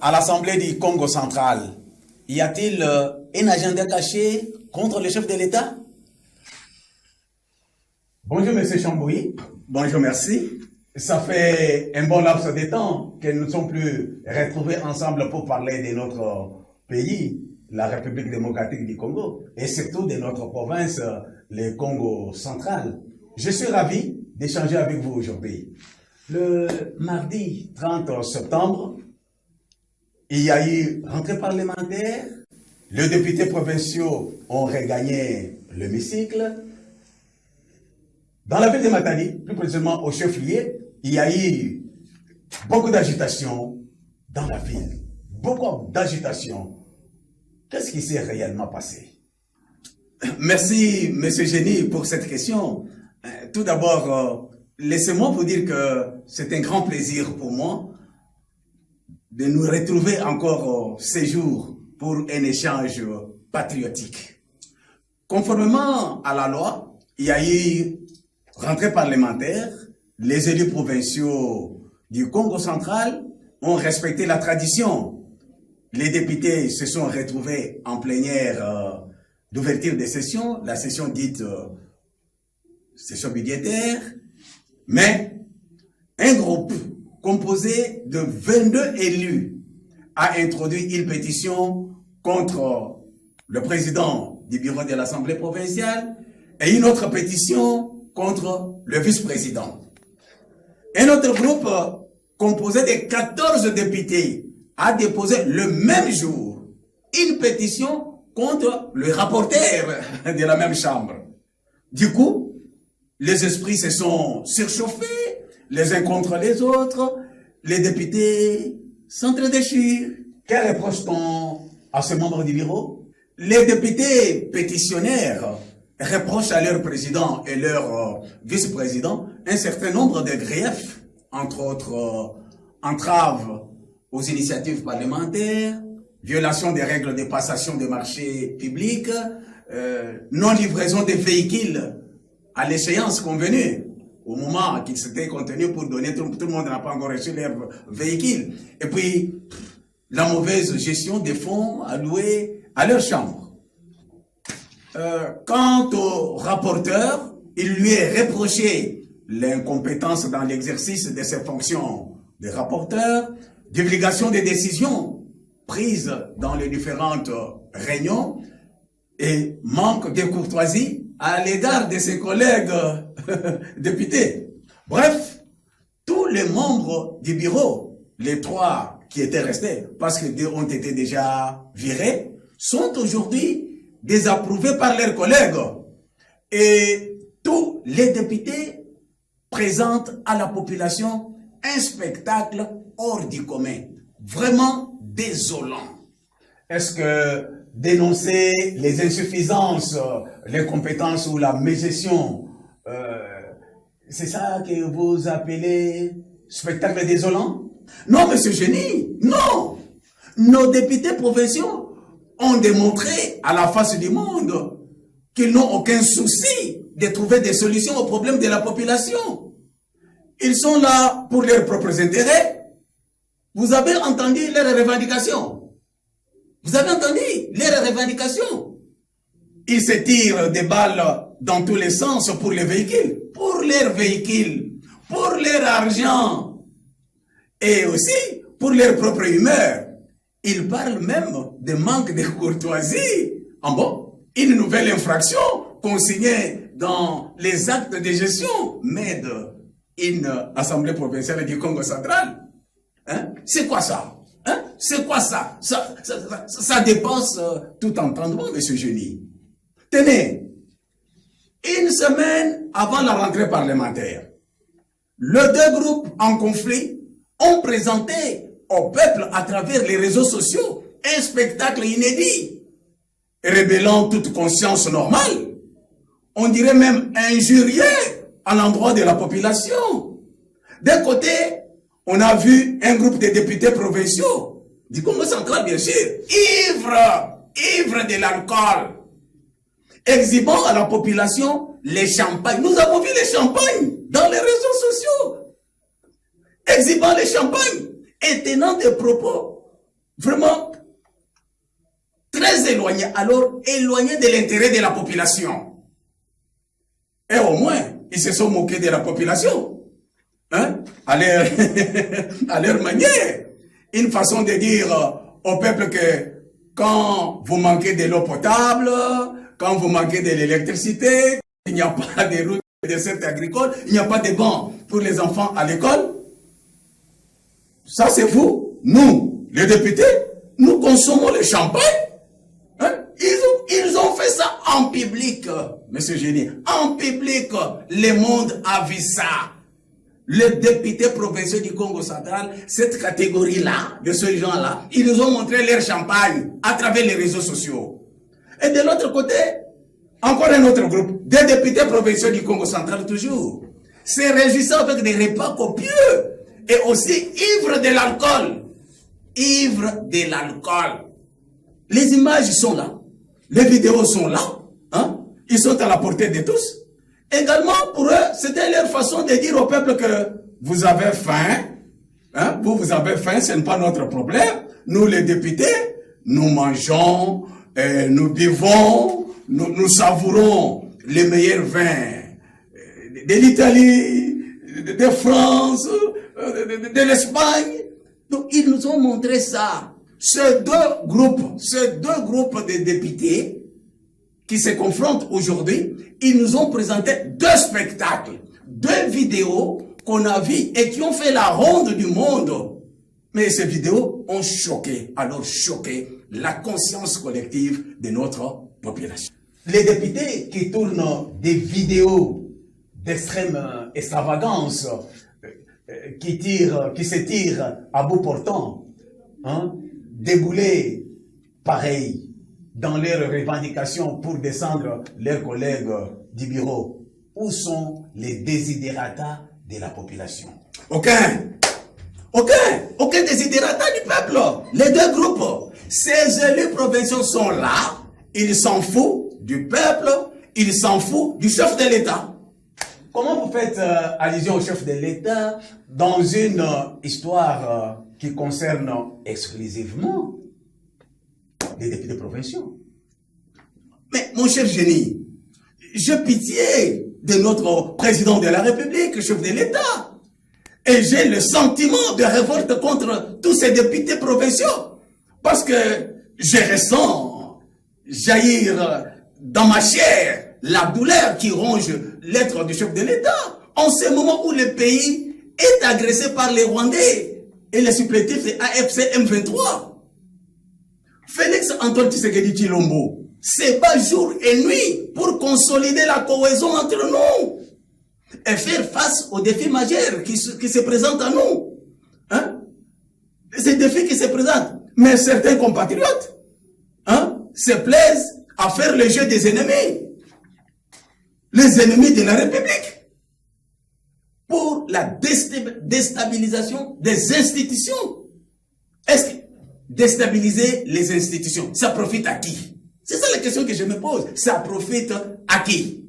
à l'Assemblée du Congo central, y a-t-il un agenda caché contre le chef de l'État? Bonjour, Monsieur Chamboury. Bonjour, merci. Ça fait un bon laps de temps que nous ne sommes plus retrouvés ensemble pour parler de notre pays, la République démocratique du Congo, et surtout de notre province, le Congo central. Je suis ravi d'échanger avec vous aujourd'hui. Le mardi 30 septembre, il y a eu rentrée parlementaire, les députés provinciaux ont regagné l'hémicycle. Dans la ville de Matadi, plus précisément au chef-lieu, il y a eu beaucoup d'agitation dans la ville. Beaucoup d'agitation. Qu'est-ce qui s'est réellement passé? Merci, Monsieur Génie, pour cette question. Tout d'abord, laissez-moi vous dire que c'est un grand plaisir pour moi de nous retrouver encore ces jours pour un échange patriotique. Conformément à la loi, il y a eu rentrée parlementaire, les élus provinciaux du Congo central ont respecté la tradition. Les députés se sont retrouvés en plénière d'ouverture des sessions, la session dite session budgétaire, mais un groupe composé de 22 élus a introduit une pétition contre le président du bureau de l'Assemblée provinciale et une autre pétition contre le vice-président. Un autre groupe composé de 14 députés a déposé le même jour une pétition contre le rapporteur de la même chambre. Du coup, les esprits se sont surchauffés, les uns contre les autres, les députés s'entredéchirent. Que reproche-t-on à ce membre du bureau? Les députés pétitionnaires reprochent à leur président et leur vice-président un certain nombre de griefs, entre autres entraves aux initiatives parlementaires, violation des règles de passation des marchés publics, non-livraison des véhicules à l'échéance convenue, au moment qu'ils s'étaient contenus pour donner, tout le monde n'a pas encore reçu leur véhicule. Et puis, la mauvaise gestion des fonds alloués à leur chambre. Quant au rapporteur, il lui est reproché l'incompétence dans l'exercice de ses fonctions de rapporteur, divulgation des décisions prises dans les différentes réunions et manque de courtoisie à l'égard de ses collègues députés. Bref, tous les membres du bureau, les 3 qui étaient restés, parce que 2 ont été déjà virés, sont aujourd'hui désapprouvés par leurs collègues. Et tous les députés présentent à la population un spectacle hors du commun, vraiment désolant. Est-ce que dénoncer les insuffisances, les compétences ou la mégestion, c'est ça que vous appelez spectacle désolant? Non, Monsieur Génie, non. Nos députés provinciaux ont démontré à la face du monde qu'ils n'ont aucun souci de trouver des solutions aux problèmes de la population. Ils sont là pour leurs propres intérêts. Vous avez entendu leurs revendications. Vous avez entendu leurs revendications. Ils se tirent des balles dans tous les sens pour les véhicules, pour leurs véhicules, pour leur argent et aussi pour leur propre humeur. Ils parlent même de manque de courtoisie. En bon, une nouvelle infraction consignée dans les actes de gestion made in Assemblée provinciale du Congo central. Hein? C'est quoi ça? Hein? C'est quoi ça? Ça dépasse tout entendement, Monsieur Génie. Tenez, une semaine avant la rentrée parlementaire, les 2 groupes en conflit ont présenté au peuple à travers les réseaux sociaux un spectacle inédit, révélant toute conscience normale. On dirait même injurieux à l'endroit de la population. D'un côté, on a vu un groupe de députés provinciaux, du Congo central bien sûr, ivres de l'alcool, exhibant à la population les champagnes. Nous avons vu les champagnes dans les réseaux sociaux, exhibant les champagnes et tenant des propos vraiment très éloignés, alors éloignés de l'intérêt de la population. Et au moins, ils se sont moqués de la population, hein, à leur manière. Une façon de dire au peuple que quand vous manquez de l'eau potable, quand vous manquez de l'électricité, il n'y a pas de routes de cette agricole, il n'y a pas de bancs pour les enfants à l'école. Ça, c'est vous. Nous, les députés, nous consommons le champagne. Hein? Ils ont fait ça en public, monsieur Génie. En public, le monde a vu ça. Les députés provinciaux du Congo central, cette catégorie-là, de ces gens-là, ils nous ont montré leur champagne à travers les réseaux sociaux. Et de l'autre côté, encore un autre groupe, des députés provinciaux du Congo central toujours, se réjouissant avec des repas copieux et aussi ivres de l'alcool. Ivres de l'alcool. Les images sont là, les vidéos sont là, hein? Ils sont à la portée de tous. Également, pour eux, c'était leur façon de dire au peuple que vous avez faim, hein? Vous avez faim, ce n'est pas notre problème. Nous, les députés, nous mangeons, nous buvons, nous savourons les meilleurs vins de l'Italie, de France, de l'Espagne. Donc, ils nous ont montré ça. Ces deux groupes de députés qui se confrontent aujourd'hui, ils nous ont présenté deux spectacles, deux vidéos qu'on a vues et qui ont fait la ronde du monde. Mais ces vidéos ont choqué la conscience collective de notre population. Les députés qui tournent des vidéos d'extrême extravagance, qui se tirent à bout portant, hein, déboulés pareil dans leurs revendications pour descendre leurs collègues du bureau. Où sont les désidératas de la population? Aucun désidérata du peuple. Les deux groupes, ces élus provinciaux sont là, ils s'en foutent du peuple, ils s'en foutent du chef de l'État. Comment vous faites allusion au chef de l'État dans une histoire qui concerne exclusivement les députés provinciaux? Mais mon cher Génie, j'ai pitié de notre président de la République, chef de l'État. Et j'ai le sentiment de révolte contre tous ces députés provinciaux. Parce que je ressens jaillir dans ma chair la douleur qui ronge l'être du chef de l'État. En ce moment où le pays est agressé par les Rwandais et les supplétifs de AFC M23. Félix Antoine Tshisekedi Tshilombo se bat jour et nuit pour consolider la cohésion entre nous et faire face aux défis majeurs qui se présentent à nous. Hein? Ces défis qui se présentent. Mais certains compatriotes, hein, se plaisent à faire le jeu des ennemis. Les ennemis de la République. Pour la déstabilisation des institutions. Est-ce que déstabiliser les institutions, ça profite à qui? C'est ça la question que je me pose. Ça profite à qui?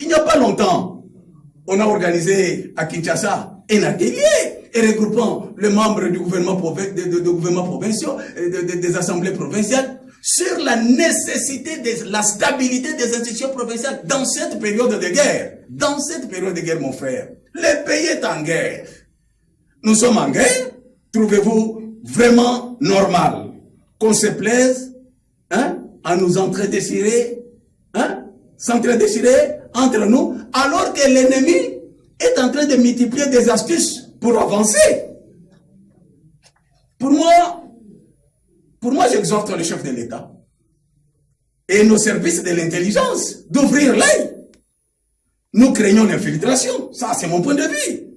Il n'y a pas longtemps, on a organisé à Kinshasa un atelier et regroupant les membres du gouvernement provincial, des assemblées provinciales, sur la nécessité de la stabilité des institutions provinciales dans cette période de guerre. Dans cette période de guerre, mon frère, le pays est en guerre. Nous sommes en guerre. Trouvez-vous vraiment normal qu'on se plaise, hein, à nous entredéchirer, hein, s'entredéchirer entre nous, alors que l'ennemi est en train de multiplier des astuces pour avancer? Pour moi, j'exhorte le chef de l'État et nos services de l'intelligence d'ouvrir l'œil. Nous craignons l'infiltration. Ça, c'est mon point de vue.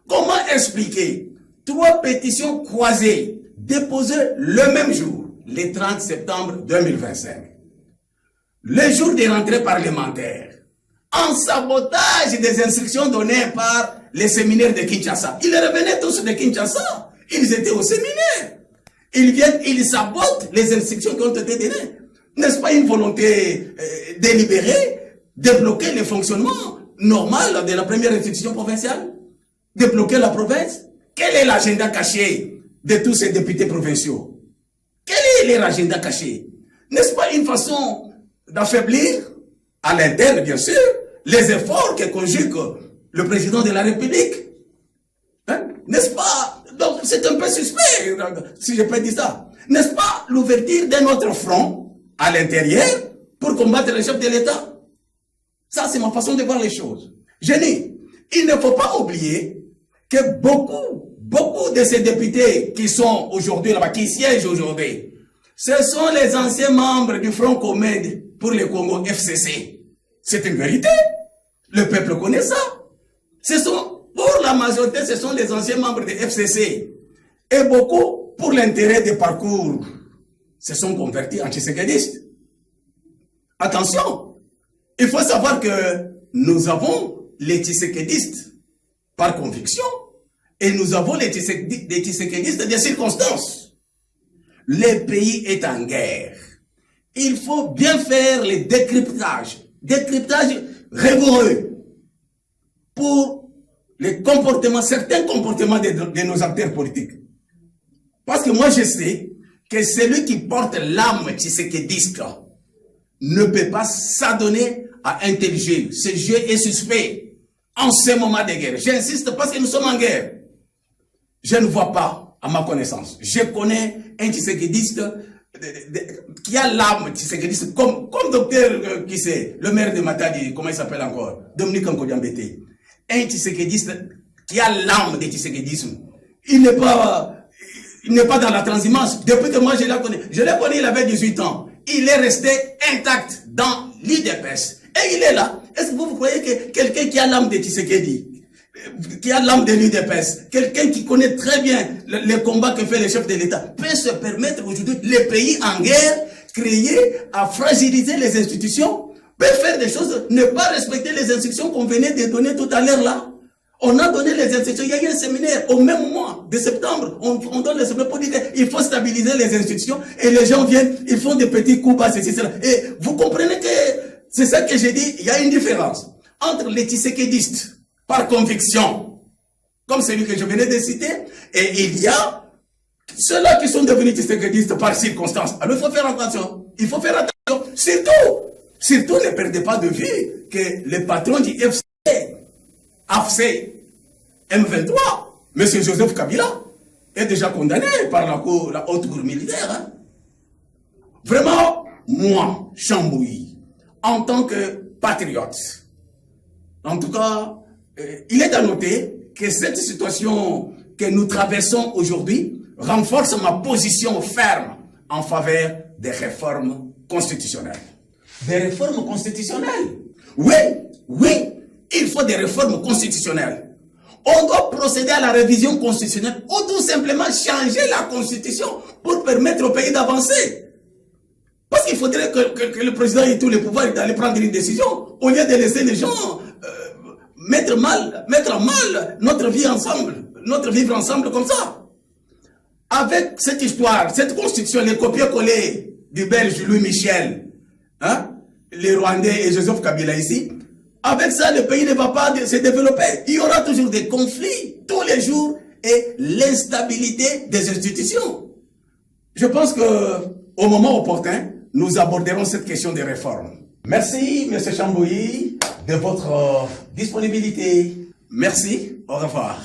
Comment expliquer 3 pétitions croisées déposées le même jour, le 30 septembre 2025, le jour des rentrées parlementaires, en sabotage des instructions données par les séminaires de Kinshasa? Ils revenaient tous de Kinshasa. Ils étaient au séminaire. Ils viennent, ils sabotent les instructions qui ont été données. N'est-ce pas une volonté délibérée de bloquer le fonctionnement normal de la première institution provinciale? De bloquer la province? Quel est l'agenda caché de tous ces députés provinciaux? est leur agenda caché? N'est-ce pas une façon d'affaiblir, à l'interne bien sûr, les efforts que conjugue le président de la République? Hein? N'est-ce pas? Donc c'est un peu suspect, si je peux dire ça. N'est-ce pas l'ouverture d'un autre front à l'intérieur pour combattre le chef de l'État? Ça, c'est ma façon de voir les choses. Je dis, il ne faut pas oublier que beaucoup de ces députés qui sont aujourd'hui là-bas, qui siègent aujourd'hui, ce sont les anciens membres du Front commun pour le Congo, FCC. C'est une vérité. Le peuple connaît ça. Pour la majorité, ce sont les anciens membres de FCC. Et beaucoup, pour l'intérêt des parcours, se sont convertis en tshisekidistes. Attention, il faut savoir que nous avons les tshisekidistes par conviction et nous avons les tshisekidistes de circonstances. Le pays est en guerre. Il faut bien faire les décryptages rigoureux pour les comportements, certains comportements de nos acteurs politiques. Parce que moi je sais que celui qui porte l'âme tshisekidiste ne peut pas s'adonner à un tel jeu. Ce jeu est suspect en ce moment de guerre. J'insiste parce que nous sommes en guerre. Je ne vois pas, à ma connaissance, je connais un tshisekidiste qui a l'âme tshisekidiste, comme docteur, qui c'est, le maire de Matadi, comment il s'appelle encore, Dominique Nkodiambete. Un tshisekidiste qui a l'âme de tshisekidisme. Il n'est pas dans la transhumance. Depuis que moi je l'ai connu, il avait 18 ans. Il est resté intact dans l'UDPS. Et il est là. Est-ce que vous croyez que quelqu'un qui a l'âme de Tshisekedi, qui a l'âme de l'UDPS, quelqu'un qui connaît très bien les combats que fait le chef de l'État, peut se permettre aujourd'hui, les pays en guerre, créer, à fragiliser les institutions, peut faire des choses, ne pas respecter les instructions qu'on venait de donner tout à l'heure là? On a donné les instructions, il y a eu un séminaire au même mois de septembre, on donne les séminaires pour dire qu'il faut stabiliser les institutions et les gens viennent, ils font des petits coups bas, ceci, cela. Et vous comprenez que c'est ça que j'ai dit, il y a une différence entre les tshisekidistes par conviction, comme celui que je venais de citer, et il y a ceux-là qui sont devenus tshisekidistes par circonstance. Alors il faut faire attention, surtout ne perdez pas de vue que le patron du AFC M23, M. Joseph Kabila, est déjà condamné par la haute cour militaire. Hein. Vraiment, moi, Chambouilly, en tant que patriote, en tout cas, il est à noter que cette situation que nous traversons aujourd'hui renforce ma position ferme en faveur des réformes constitutionnelles. Des réformes constitutionnelles? Oui, il faut des réformes constitutionnelles. On doit procéder à la révision constitutionnelle ou tout simplement changer la constitution pour permettre au pays d'avancer. Parce qu'il faudrait que le président ait tous les pouvoirs d'aller prendre une décision au lieu de laisser les gens mettre en mal notre vie ensemble, notre vivre ensemble comme ça. Avec cette histoire, cette constitution, les copier-coller du Belge Louis Michel, hein, les Rwandais et Joseph Kabila ici, avec ça, le pays ne va pas se développer. Il y aura toujours des conflits tous les jours et l'instabilité des institutions. Je pense que au moment opportun, nous aborderons cette question des réformes. Merci, M. Chambouilly, de votre disponibilité. Merci, au revoir.